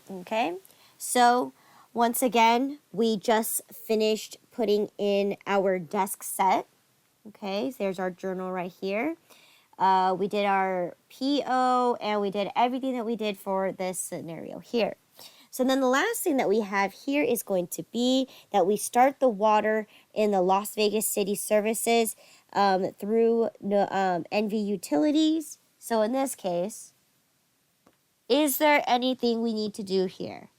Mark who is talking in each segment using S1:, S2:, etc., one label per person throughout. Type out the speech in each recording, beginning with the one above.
S1: Okay, so once again, we just finished putting in our desk set. Okay, so there's our journal right here. We did our PO and we did everything that we did for this scenario here. So then the last thing that we have here is going to be that we start the water in the Las Vegas City Services through NV Utilities. So in this case, is there anything we need to do here?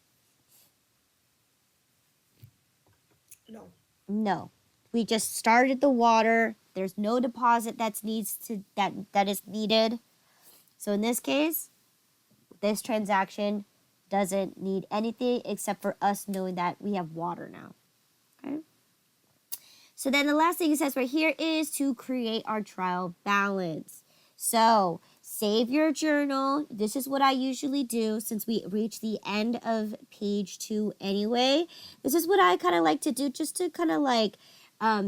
S2: No.
S1: No. We just started the water. There's no deposit that is needed. So in this case, this transaction doesn't need anything except for us knowing that we have water now. Okay. So then the last thing it says right here is to create our trial balance. So save your journal. This is what I usually do since we reach the end of page 2 anyway. This is what I kind of like to do just to kind of like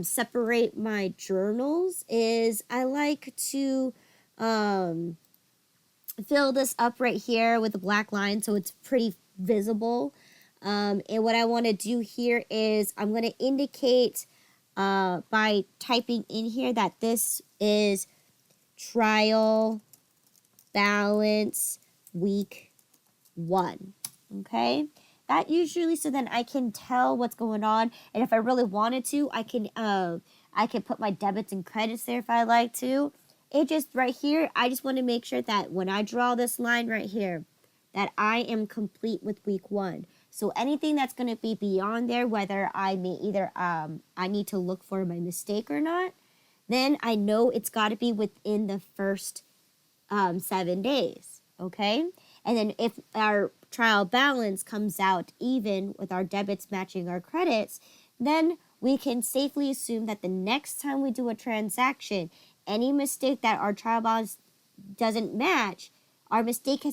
S1: separate my journals is I like to fill this up right here with a black line so it's pretty visible. And what I want to do here is I'm going to indicate by typing in here that this is trial balance week 1. Okay, that usually so then I can tell what's going on, and if I really wanted to, I can put my debits and credits there if I like to. It just right here, I just want to make sure that when I draw this line right here, that I am complete with week 1. So anything that's going to be beyond there, whether I may either I need to look for my mistake or not, then I know it's got to be within the first 7 days. Okay, and then if our trial balance comes out even with our debits matching our credits, then we can safely assume that the next time we do a transaction, any mistake that our trial balance doesn't match, our mistake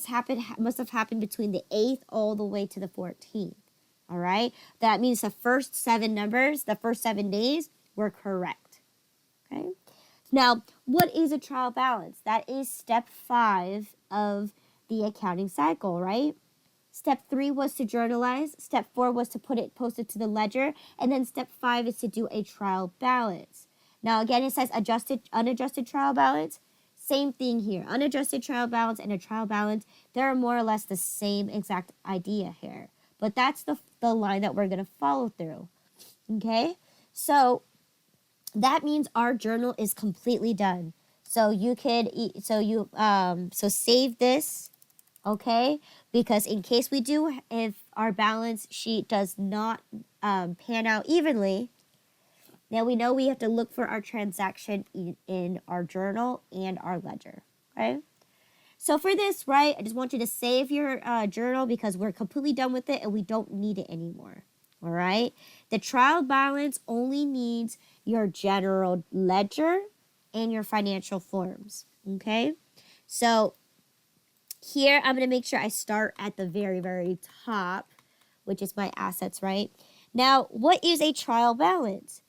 S1: must have happened between the 8th all the way to the 14th. All right, that means the first 7 numbers, the first 7 days were correct. Okay, now what is a trial balance? That is step 5 of the accounting cycle, right? Step 3 was to journalize. Step 4 was to post it to the ledger. And then step 5 is to do a trial balance. Now, again, it says unadjusted trial balance. Same thing here. Unadjusted trial balance and a trial balance, they're more or less the same exact idea here. But that's the line that we're going to follow through. Okay? So that means our journal is completely done. So you could so save this, okay? Because in case we do, if our balance sheet does not pan out evenly, now we know we have to look for our transaction in our journal and our ledger, okay? So for this, right, I just want you to save your journal because we're completely done with it and we don't need it anymore, all right? The trial balance only needs your general ledger and your financial forms, okay? So here, I'm going to make sure I start at the very, very top, which is my assets, right? Now, what is a trial balance?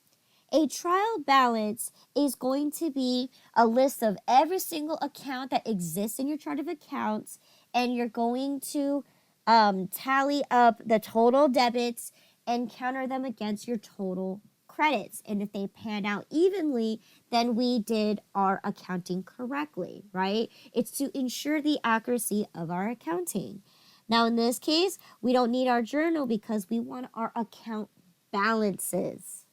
S1: A trial balance is going to be a list of every single account that exists in your chart of accounts, and you're going to tally up the total debits and counter them against your total credits. And if they pan out evenly, then we did our accounting correctly, right? It's to ensure the accuracy of our accounting. Now, in this case, we don't need our journal because we want our account balances,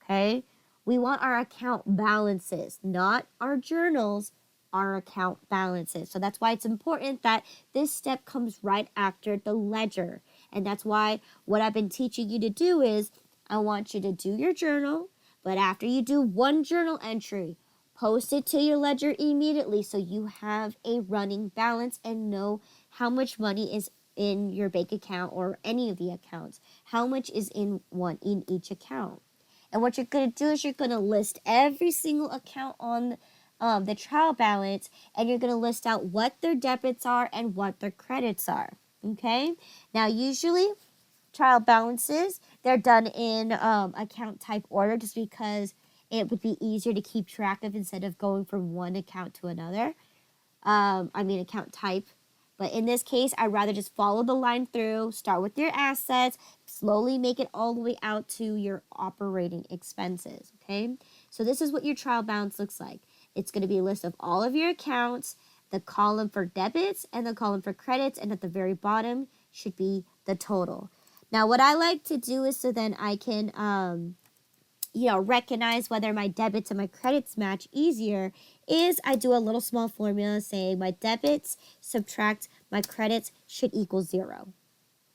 S1: okay? We want our account balances, not our journals, our account balances. So that's why it's important that this step comes right after the ledger. And that's why what I've been teaching you to do is I want you to do your journal, but after you do one journal entry, post it to your ledger immediately so you have a running balance and know how much money is in your bank account or any of the accounts, how much is in each account. And what you're going to do is you're going to list every single account on the trial balance, and you're going to list out what their debits are and what their credits are. Okay? Now, usually trial balances, they're done in account type order just because it would be easier to keep track of instead of going from one account to another. Account type. But in this case, I'd rather just follow the line through, start with your assets, slowly make it all the way out to your operating expenses, okay? So this is what your trial balance looks like. It's going to be a list of all of your accounts, the column for debits and the column for credits, and at the very bottom should be the total. Now, what I like to do is so then I can, recognize whether my debits and my credits match easier is I do a little small formula saying my debits subtract my credits should equal 0.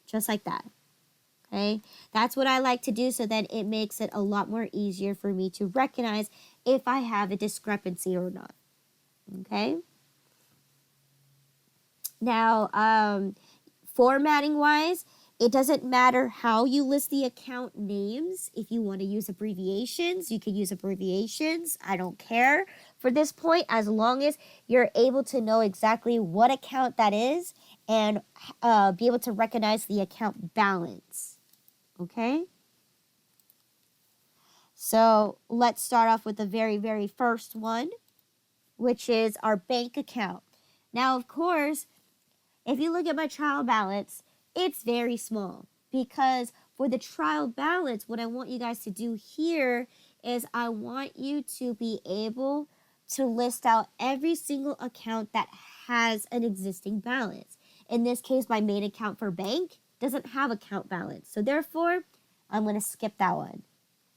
S1: Just like that. Okay? That's what I like to do so that it makes it a lot more easier for me to recognize if I have a discrepancy or not. Okay? Now, formatting wise, it doesn't matter how you list the account names. If you want to use abbreviations, you can use abbreviations. I don't care for this point, as long as you're able to know exactly what account that is and be able to recognize the account balance. Okay? So let's start off with the very, very first one, which is our bank account. Now, of course, if you look at my trial balance, it's very small because for the trial balance, what I want you guys to do here is I want you to be able to list out every single account that has an existing balance. In this case, my main account for bank doesn't have account balance. So therefore, I'm going to skip that one.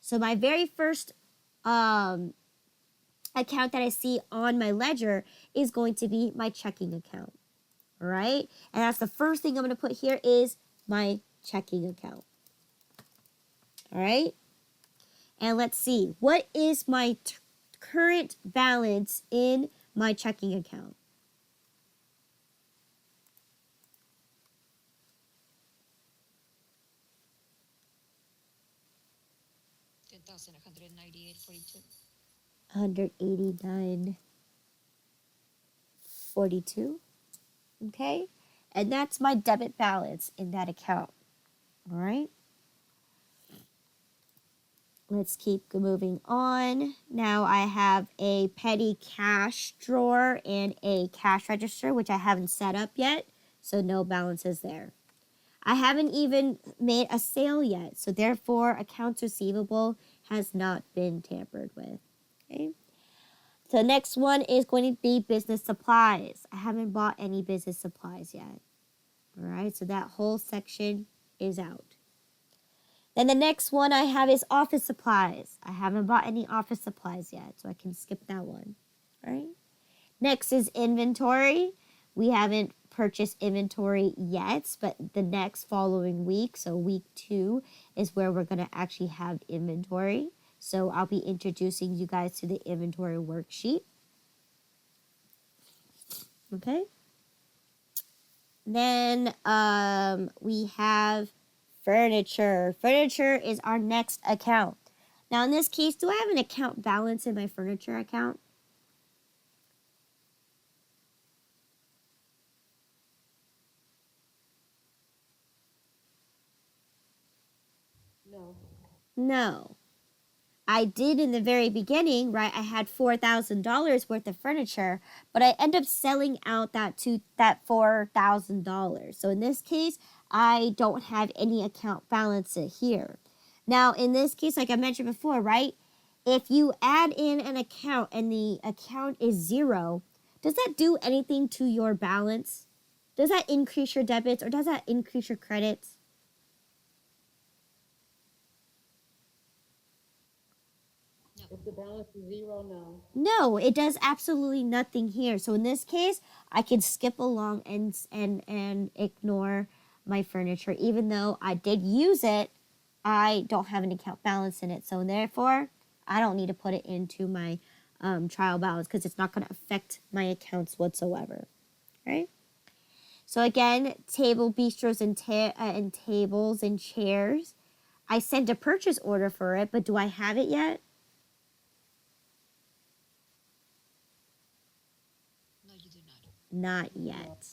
S1: So my very first account that I see on my ledger is going to be my checking account. All right, and that's the first thing I'm going to put here is my checking account. All right, and let's see, what is my current balance in my checking account?
S3: $10,198.42.
S1: 189.42. Okay, and that's my debit balance in that account. All right, let's keep moving on. Now I have a petty cash drawer and a cash register, which I haven't set up yet, so no balances there. I haven't even made a sale yet, so therefore accounts receivable has not been tampered with. Okay. So next one is going to be business supplies. I haven't bought any business supplies yet. All right, so that whole section is out. Then the next one I have is office supplies. I haven't bought any office supplies yet, so I can skip that one. All right. Next is inventory. We haven't purchased inventory yet, but the next following week, so week 2, is where we're going to actually have inventory. So I'll be introducing you guys to the inventory worksheet. Okay. Then we have furniture. Furniture is our next account. Now in this case, do I have an account balance in my furniture account?
S2: No.
S1: No. I did in the very beginning, right? I had $4,000 worth of furniture, but I end up selling out that $4,000. So in this case, I don't have any account balance here. Now, in this case, like I mentioned before, right? If you add in an account and the account is 0, does that do anything to your balance? Does that increase your debits or does that increase your credits?
S2: If the balance is 0, no.
S1: No, it does absolutely nothing here. So in this case, I can skip along and ignore my furniture. Even though I did use it, I don't have an account balance in it. So therefore, I don't need to put it into my trial balance because it's not going to affect my accounts whatsoever. Right? So again, table, bistros, and tables and chairs. I sent a purchase order for it, but do I have it yet? Not yet.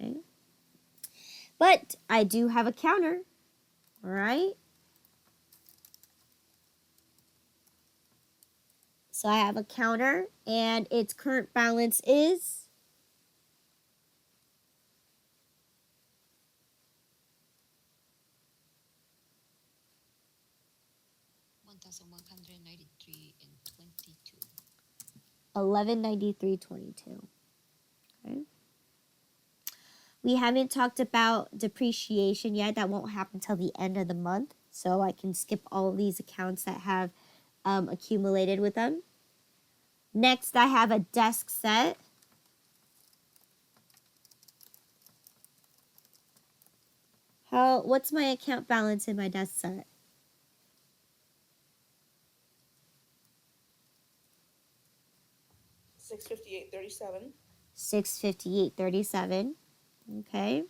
S1: Okay. But I do have a counter. All right. So I have a counter and its current balance is
S3: $11,193.22.
S1: 1193.22. Okay. We haven't talked about depreciation yet. That won't happen till the end of the month. So I can skip all of these accounts that have accumulated with them. Next, I have a desk set. What's my account balance in my desk set?
S4: $658.37.
S1: $658.37. Okay.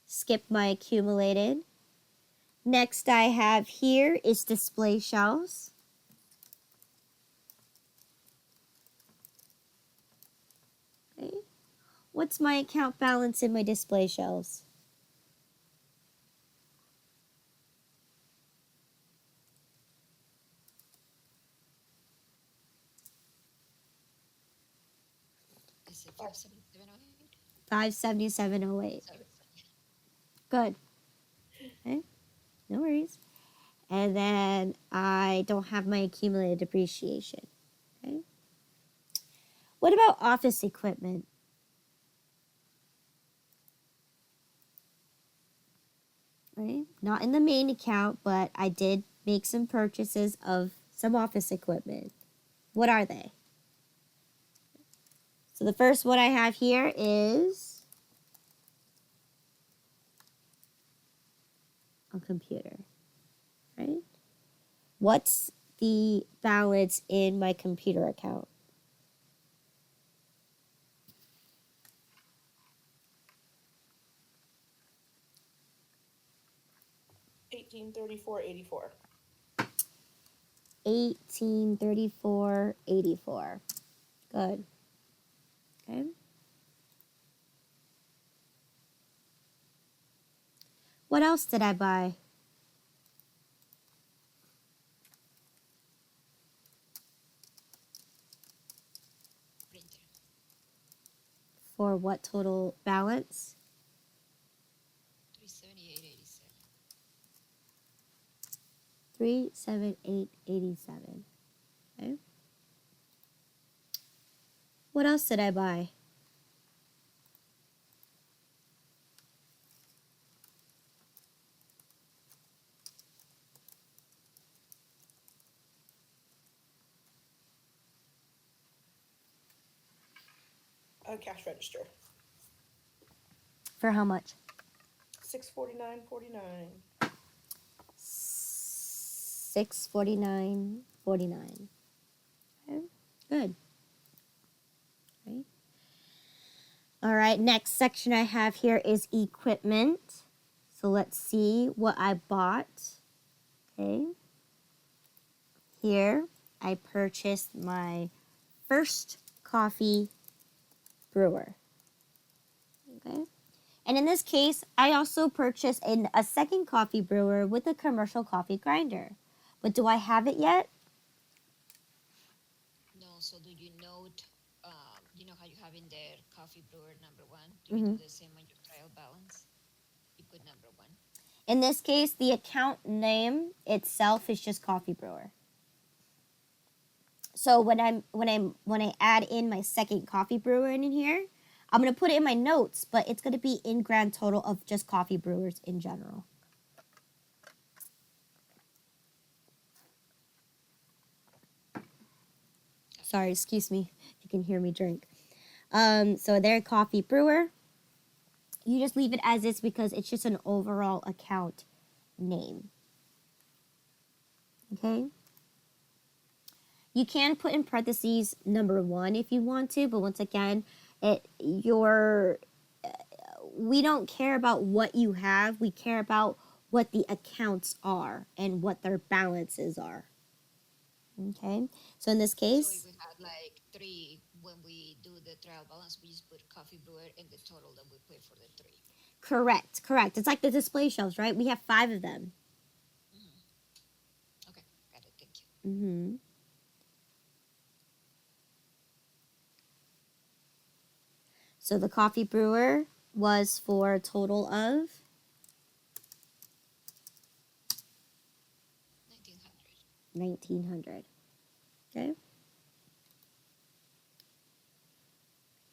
S1: Skip my accumulated. Next I have here is display shelves. Okay. What's my account balance in my display shelves?
S3: Is it 577.08?
S1: 577.08. Good. Okay. No worries. And then I don't have my accumulated depreciation. Okay. What about office equipment? Right? Not in the main account, but I did make some purchases of some office equipment. What are they? So the first one I have here is a computer, right? What's the balance in my computer account?
S4: $1834.84.
S1: 1834.84. Good. Okay. What else did I buy?
S3: Printer.
S1: For what total balance?
S3: $378.87.
S1: 378.87. Okay. What else did I buy?
S4: A cash register.
S1: For how much?
S4: $649.49.
S1: 649.49. Okay. Good. Okay. All right, next section I have here is equipment. So let's see what I bought. Okay. Here, I purchased my first coffee brewer. Okay. And in this case, I also purchased a second coffee brewer with a commercial coffee grinder. But do I have it yet?
S3: No, so do you note, you know how you have in there coffee brewer number 1? Do you do the same on your trial balance? You put number 1.
S1: In this case, the account name itself is just coffee brewer. So when I add in my second coffee brewer in here, I'm gonna put it in my notes, but it's gonna be in grand total of just coffee brewers in general. Sorry, excuse me if you can hear me drink. So their coffee brewer. You just leave it as is because it's just an overall account name. Okay. You can put in parentheses number 1 if you want to, but once again, we don't care about what you have. We care about what the accounts are and what their balances are. Okay. So in this case,
S3: So if we had like 3, when we do the trial balance, we just put coffee brewer and the total that we pay for the 3.
S1: correct. It's like the display shelves, right? We have 5 of them.
S3: Okay, got it. Thank you.
S1: Mm-hmm. So the coffee brewer was for a total of $1,900. Okay.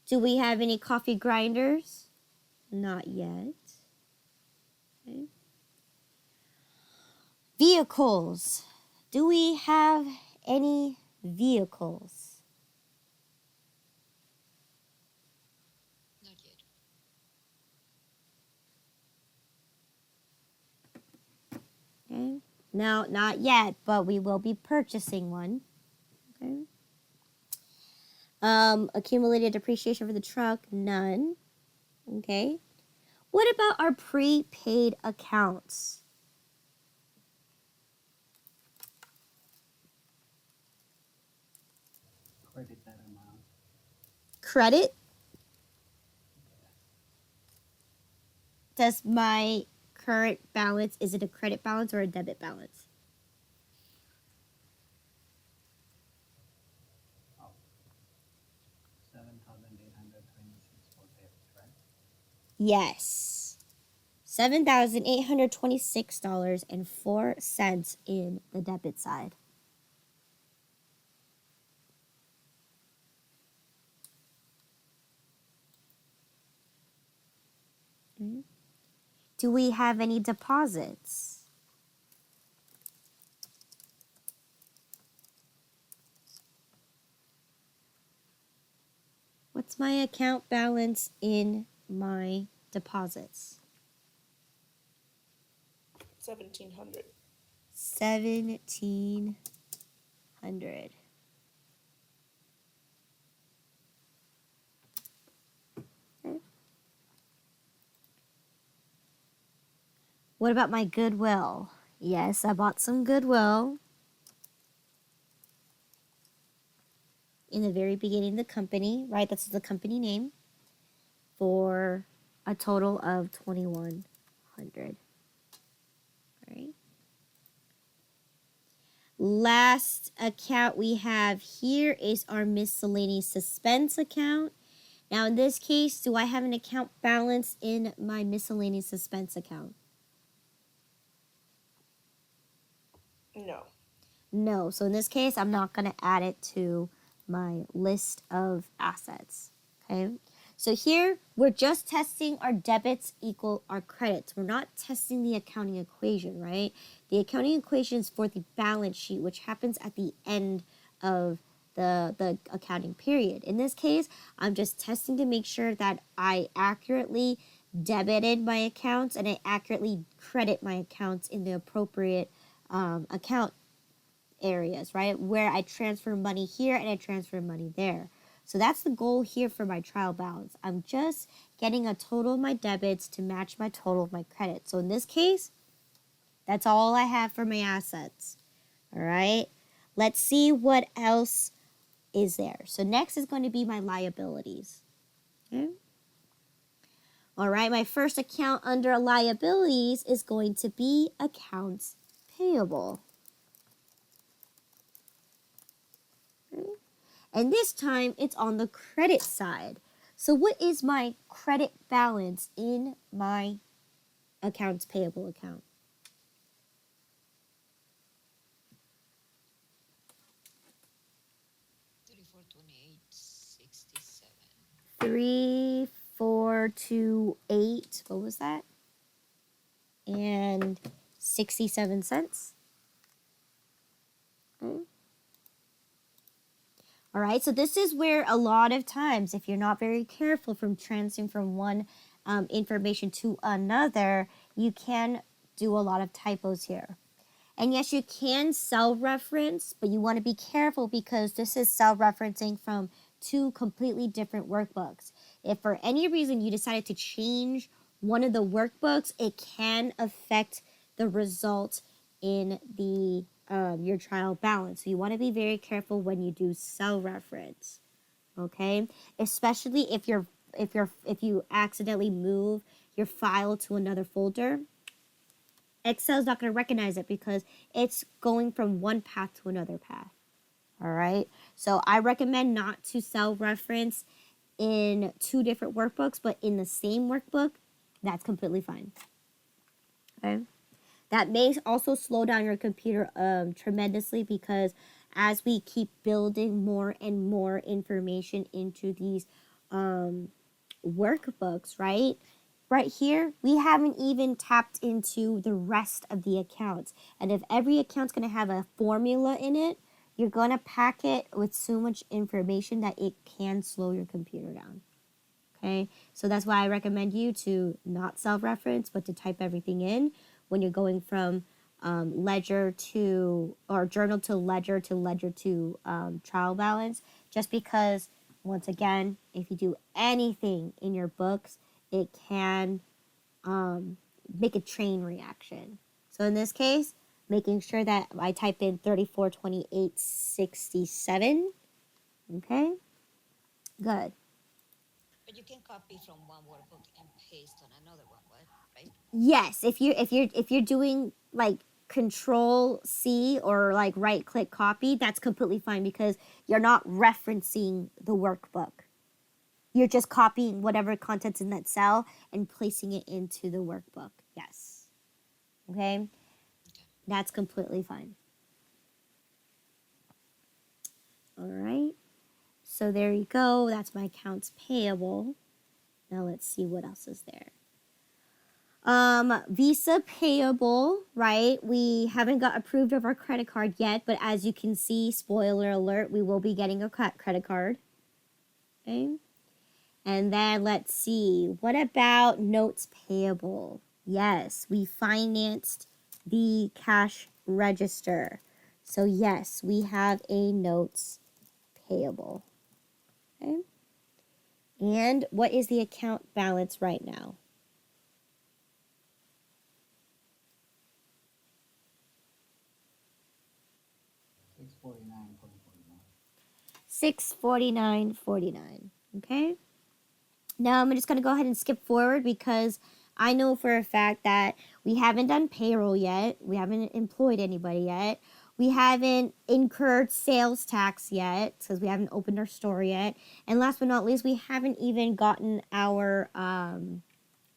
S1: Do we have any coffee grinders? Not yet. Okay. Vehicles. Do we have any vehicles?
S3: Not yet.
S1: Okay. No, not yet, but we will be purchasing one. Okay. Accumulated depreciation for the truck, none. Okay. What about our prepaid accounts?
S5: Credit that amount.
S1: Credit? Does my current balance, is it a credit balance or a debit balance?
S5: Oh, 7,826 for debit, right?
S1: Yes. $7,826.04 in the debit side. Okay. Do we have any deposits? What's my account balance in my deposits?
S4: 1,700.
S1: 1,700. Okay. What about my goodwill? Yes, I bought some goodwill in the very beginning of the company, right? That's the company name, for a total of 2,100. Right. Last account we have here is our miscellaneous suspense account. Now, in this case, do I have an account balance in my miscellaneous suspense account?
S4: No.
S1: No. So in this case, I'm not going to add it to my list of assets. Okay. So here, we're just testing our debits equal our credits. We're not testing the accounting equation, right? The accounting equation is for the balance sheet, which happens at the end of the accounting period. In this case, I'm just testing to make sure that I accurately debited my accounts and I accurately credit my accounts in the appropriate account areas, right? Where I transfer money here and I transfer money there. So that's the goal here for my trial balance. I'm just getting a total of my debits to match my total of my credits. So in this case, that's all I have for my assets. All right. Let's see what else is there. So next is going to be my liabilities. Okay. All right. My first account under liabilities is going to be accounts payable. Okay. And this time it's on the credit side. So what is my credit balance in my accounts payable account?
S3: 3428.67.
S1: 3,428. What was that? And 67 cents. Okay. All right, so this is where a lot of times, if you're not very careful from transferring from one information to another, you can do a lot of typos here. And yes, you can cell reference, but you want to be careful because this is cell referencing from two completely different workbooks. If for any reason you decided to change one of the workbooks, it can affect the result in the your trial balance. So you want to be very careful when you do cell reference. Okay, especially if you accidentally move your file to another folder. Excel's not going to recognize it because it's going from one path to another path. All right. So I recommend not to cell reference in two different workbooks, but in the same workbook, that's completely fine. Okay. That may also slow down your computer tremendously, because as we keep building more and more information into these workbooks, right? Right here, we haven't even tapped into the rest of the accounts. And if every account's going to have a formula in it, you're going to pack it with so much information that it can slow your computer down. Okay, so that's why I recommend you to not self-reference, but to type everything in when you're going from ledger to, or journal to ledger to trial balance. Just because, once again, if you do anything in your books, it can make a chain reaction. So in this case, making sure that I type in 342867. Okay, good.
S3: But you can copy from one workbook and paste on another one, right?
S1: Yes, if you're doing like control C or like right click copy, that's completely fine, because you're not referencing the workbook. You're just copying whatever content's in that cell and placing it into the workbook. Yes. Okay?
S3: Okay.
S1: That's completely fine. All right. So there you go. That's my accounts payable. Now let's see what else is there. Visa payable, right? We haven't got approved of our credit card yet, but as you can see, spoiler alert, we will be getting a credit card. Okay. And then let's see, what about notes payable? Yes, we financed the cash register. So yes, we have a notes payable. Okay. And what is the account balance right now?
S5: 649.49.
S1: $649.49. Okay. Now I'm just going to go ahead and skip forward, because I know for a fact that we haven't done payroll yet. We haven't employed anybody yet. We haven't incurred sales tax yet, because we haven't opened our store yet. And last but not least, we haven't even gotten our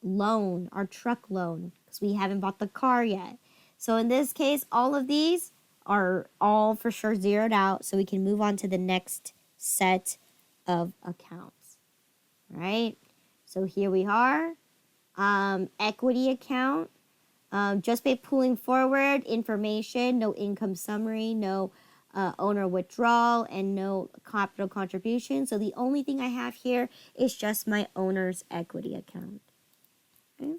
S1: loan, our truck loan, because we haven't bought the car yet. So in this case, all of these are all for sure zeroed out, so we can move on to the next set of accounts. Right? So here we are. Equity account. Just by pulling forward information, no income summary, no owner withdrawal, and no capital contribution. So the only thing I have here is just my owner's equity account. Okay.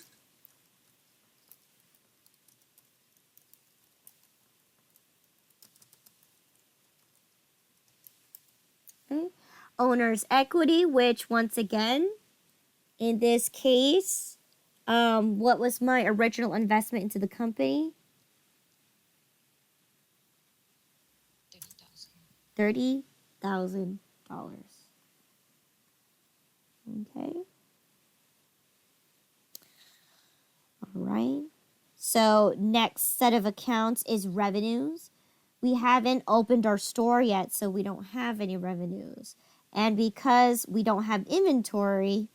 S1: Okay. Owner's equity, which once again, in this case, what was my original investment into the company?
S3: 30,000.
S1: $30,000. Okay. All right. So next set of accounts is revenues. We haven't opened our store yet, so we don't have any revenues. And because we don't have inventory,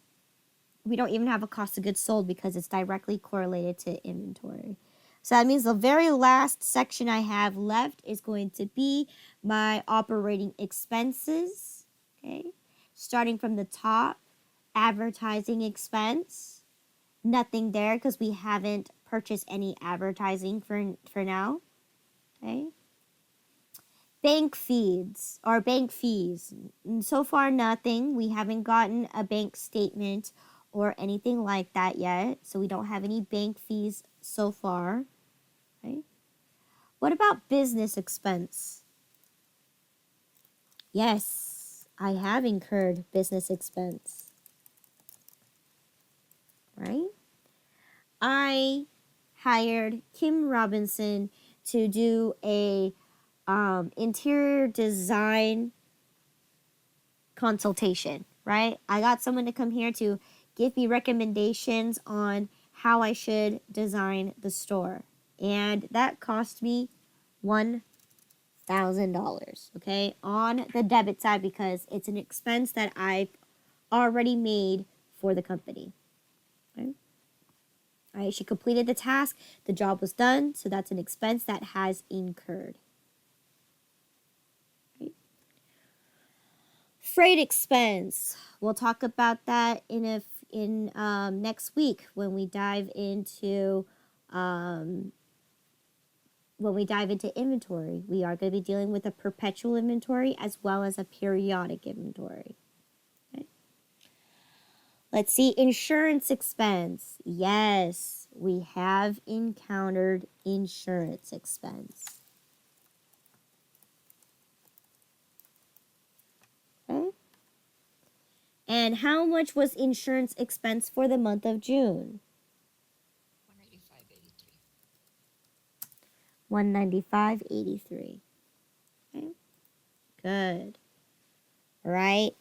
S1: we don't even have a cost of goods sold, because it's directly correlated to inventory. So that means the very last section I have left is going to be my operating expenses. Okay. Starting from the top, advertising expense. Nothing there, because we haven't purchased any advertising for now. Okay. Bank fees. So far, nothing. We haven't gotten a bank statement or anything like that yet. So we don't have any bank fees so far. Okay. What about business expense? Yes, I have incurred business expense. Right? I hired Kim Robinson to do a interior design consultation, right? I got someone to come here to give me recommendations on how I should design the store. And that cost me $1,000, okay, on the debit side, because it's an expense that I've already made for the company. Okay? right? She completed the task, the job was done, so that's an expense that has incurred. Right? Freight expense. We'll talk about that in next week when we dive into inventory. We are going to be dealing with a perpetual inventory as well as a periodic inventory. Okay. Let's see, insurance expense. Yes, we have encountered insurance expense. Okay. And how much was insurance expense for the month of June?
S3: 195.83.
S1: 195.83. Okay. Good. All right.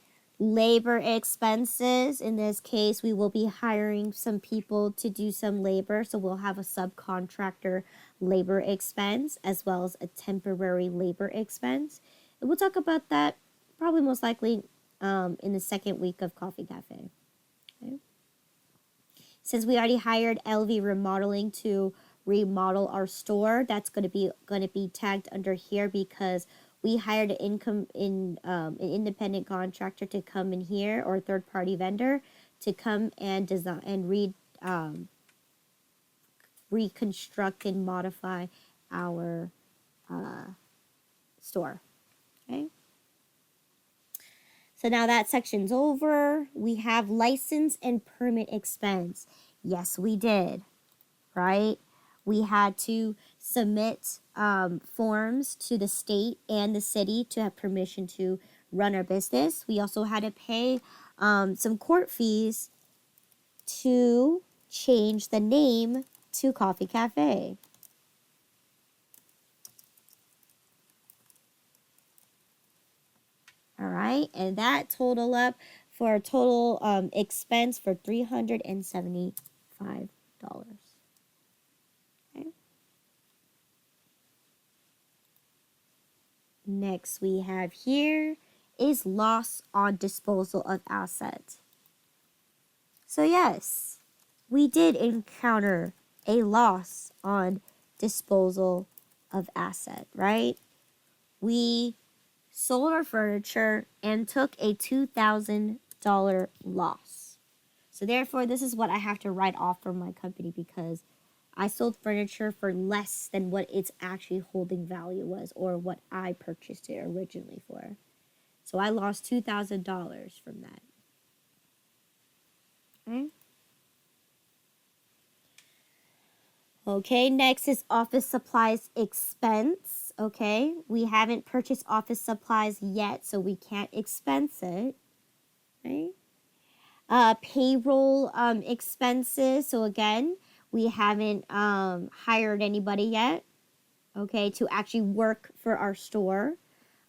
S1: Labor expenses. In this case, we will be hiring some people to do some labor. So we'll have a subcontractor labor expense as well as a temporary labor expense. And we'll talk about that probably most likely in the second week of Coffee Cafe. Okay. Since we already hired LV Remodeling to remodel our store, that's going to be tagged under here because we hired an independent contractor to come in here, or a third party vendor to come and design and reconstruct and modify our store. Okay. So now that section's over. We have license and permit expense. Yes, we did. Right? We had to submit forms to the state and the city to have permission to run our business. We also had to pay some court fees to change the name to Coffee Cafe. All right, and that total up for a total expense for $375. Okay. Next we have here is loss on disposal of asset. So yes, we did encounter a loss on disposal of asset, right? We sold our furniture and took a $2,000 loss. So therefore, this is what I have to write off from my company because I sold furniture for less than what its actually holding value was or what I purchased it originally for. So I lost $2,000 from that. Okay. Okay, next is office supplies expense. Okay, we haven't purchased office supplies yet, so we can't expense it. Okay. Payroll expenses. So again, we haven't hired anybody yet. Okay, to actually work for our store.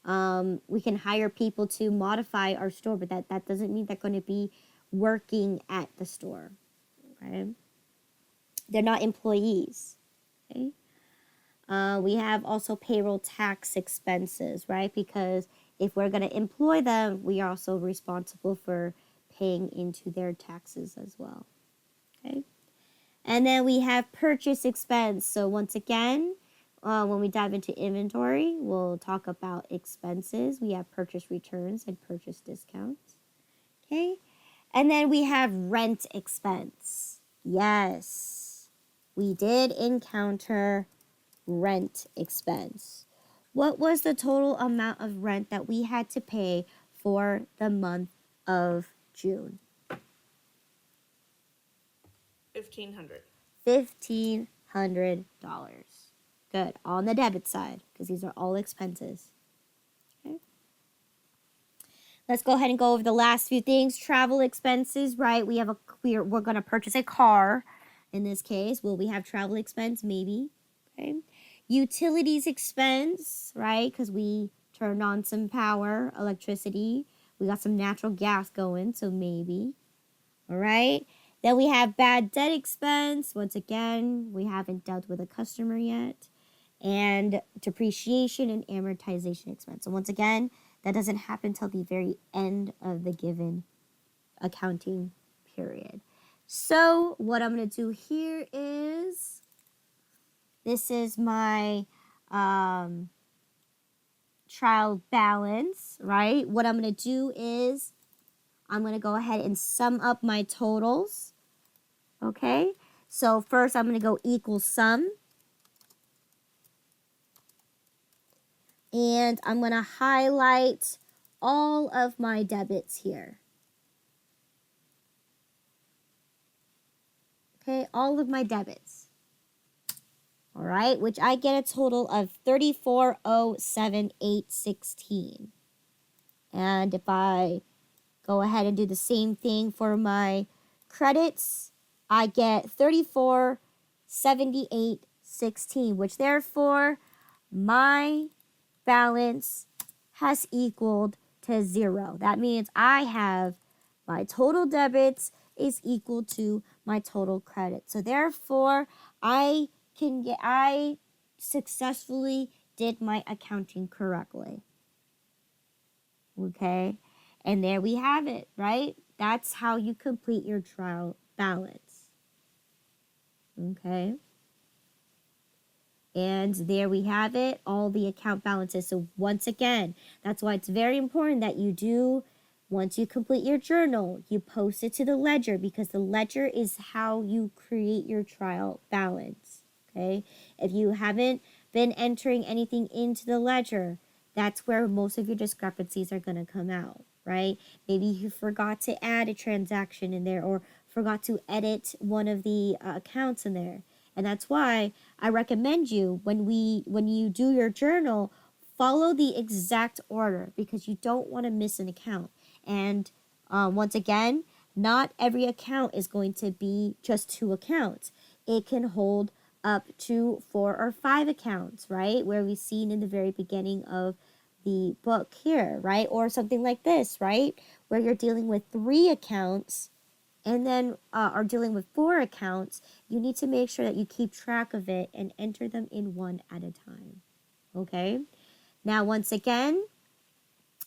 S1: We can hire people to modify our store, but that doesn't mean they're going to be working at the store. Okay. They're not employees. Okay. We have also payroll tax expenses, right? Because if we're going to employ them, we are also responsible for paying into their taxes as well. Okay. And then we have purchase expense. So once again, when we dive into inventory, we'll talk about expenses. We have purchase returns and purchase discounts. Okay. And then we have rent expense. Yes, we did encounter rent expense. What was the total amount of rent that we had to pay for the month of June?
S4: $1,500.
S1: $1,500. Good. On the debit side, because these are all expenses. Okay. Let's go ahead and go over the last few things. Travel expenses, right? We're going to purchase a car. In this case, will we have travel expense? Maybe. Okay. Utilities expense, right? Because we turned on some power, electricity. We got some natural gas going, so maybe. All right. Then we have bad debt expense. Once again, we haven't dealt with a customer yet. And depreciation and amortization expense. So once again, that doesn't happen till the very end of the given accounting period. So what I'm going to do here is This is my trial balance, right? What I'm going to do is I'm going to go ahead and sum up my totals, okay? So first I'm going to go equal sum, and I'm going to highlight all of my debits here. Okay, all of my debits. All right, which I get a total of 34,078.16. And if I go ahead and do the same thing for my credits, I get 34,78.16, which therefore my balance has equaled to 0. That means I have my total debits is equal to my total credit. So therefore, I successfully did my accounting correctly. Okay? And there we have it, right? That's how you complete your trial balance. Okay? And there we have it, all the account balances. So once again, that's why it's very important that you do, once you complete your journal, you post it to the ledger, because the ledger is how you create your trial balance. Okay? If you haven't been entering anything into the ledger, that's where most of your discrepancies are going to come out, right? Maybe you forgot to add a transaction in there, or forgot to edit one of the accounts in there. And that's why I recommend you, when you do your journal, follow the exact order, because you don't want to miss an account. And once again, not every account is going to be just 2 accounts. It can hold up to 4 or 5 accounts, right? Where we've seen in the very beginning of the book here, right? Or something like this, right? Where you're dealing with 3 accounts and then are dealing with 4 accounts. You need to make sure that you keep track of it and enter them in one at a time. Okay? Now, once again,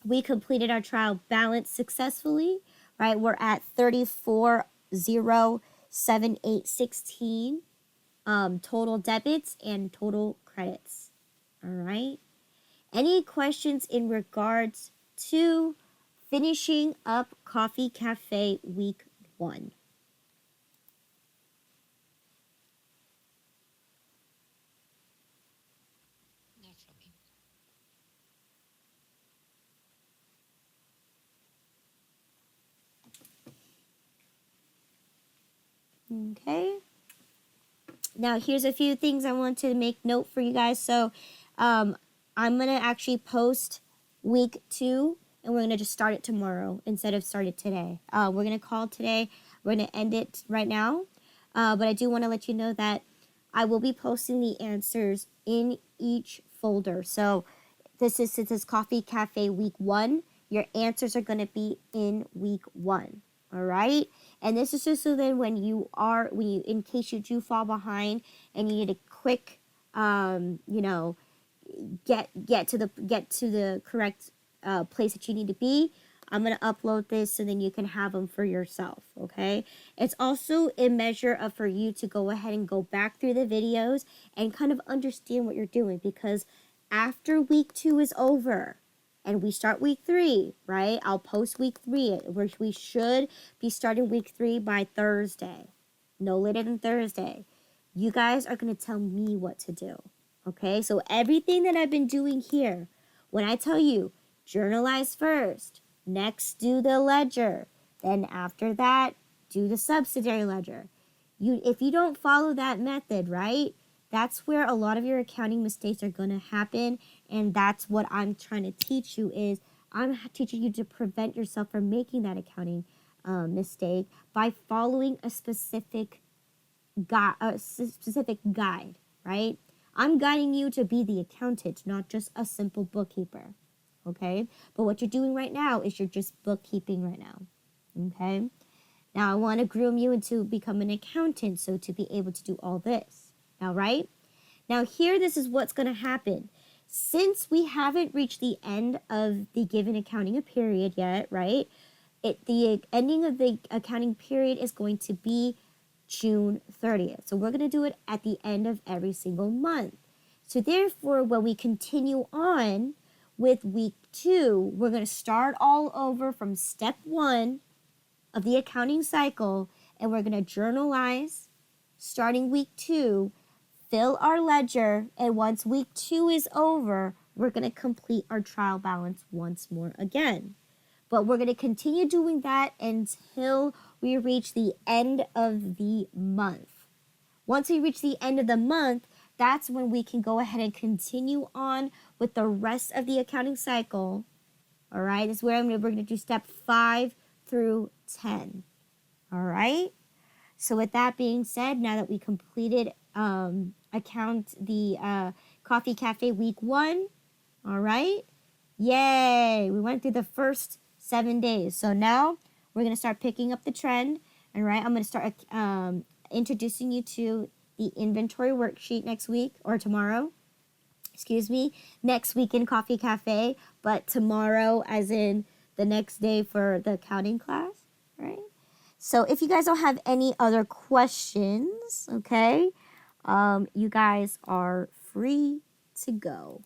S1: we completed our trial balance successfully, right? We're at 34,078.16 total debits and total credits. All right? Any questions in regards to finishing up Coffee Cafe week 1?
S3: Not from me.
S1: Okay. Now, here's a few things I want to make note for you guys. So, I'm going to actually post week 2, and we're going to just start it tomorrow instead of start it today. We're going to call today. We're going to end it right now. But I do want to let you know that I will be posting the answers in each folder. So, this is Coffee Cafe week 1. Your answers are going to be in week 1. All right. And this is just so that in case you do fall behind and you need a quick, get to the correct place that you need to be, I'm going to upload this so then you can have them for yourself, okay? It's also a measure of for you to go ahead and go back through the videos and kind of understand what you're doing, because after week 2 is over and we start week 3, right? I'll post week 3, where we should be starting week 3 by Thursday, no later than Thursday. You guys are going to tell me what to do, okay? So everything that I've been doing here, when I tell you, journalize first, next do the ledger, then after that, do the subsidiary ledger. If you don't follow that method, right, that's where a lot of your accounting mistakes are going to happen. And that's what I'm trying to teach you, is I'm teaching you to prevent yourself from making that accounting mistake by following a specific guide, right? I'm guiding you to be the accountant, not just a simple bookkeeper, okay? But what you're doing right now is you're just bookkeeping right now, okay? Now, I want to groom you into become an accountant, so to be able to do all this. Now, right? Now, here, this is what's going to happen. Since we haven't reached the end of the given accounting period yet, right? The ending of the accounting period is going to be June 30th. So we're going to do it at the end of every single month. So therefore, when we continue on with week 2, we're going to start all over from step 1 of the accounting cycle, and we're going to journalize starting week 2, fill our ledger, and once week 2 is over, we're going to complete our trial balance once more again. But we're going to continue doing that until we reach the end of the month. Once we reach the end of the month, that's when we can go ahead and continue on with the rest of the accounting cycle. All right, this is where we're going to do step 5 through 10. All right. So with that being said, now that we completed the Coffee Cafe week 1, all right, yay, we went through the first 7 days. So now we're going to start picking up the trend. All right, I'm going to start introducing you to the inventory worksheet next week or tomorrow. Excuse me, next week in Coffee Cafe, but tomorrow as in the next day for the accounting class, right? So if you guys don't have any other questions, okay, you guys are free to go.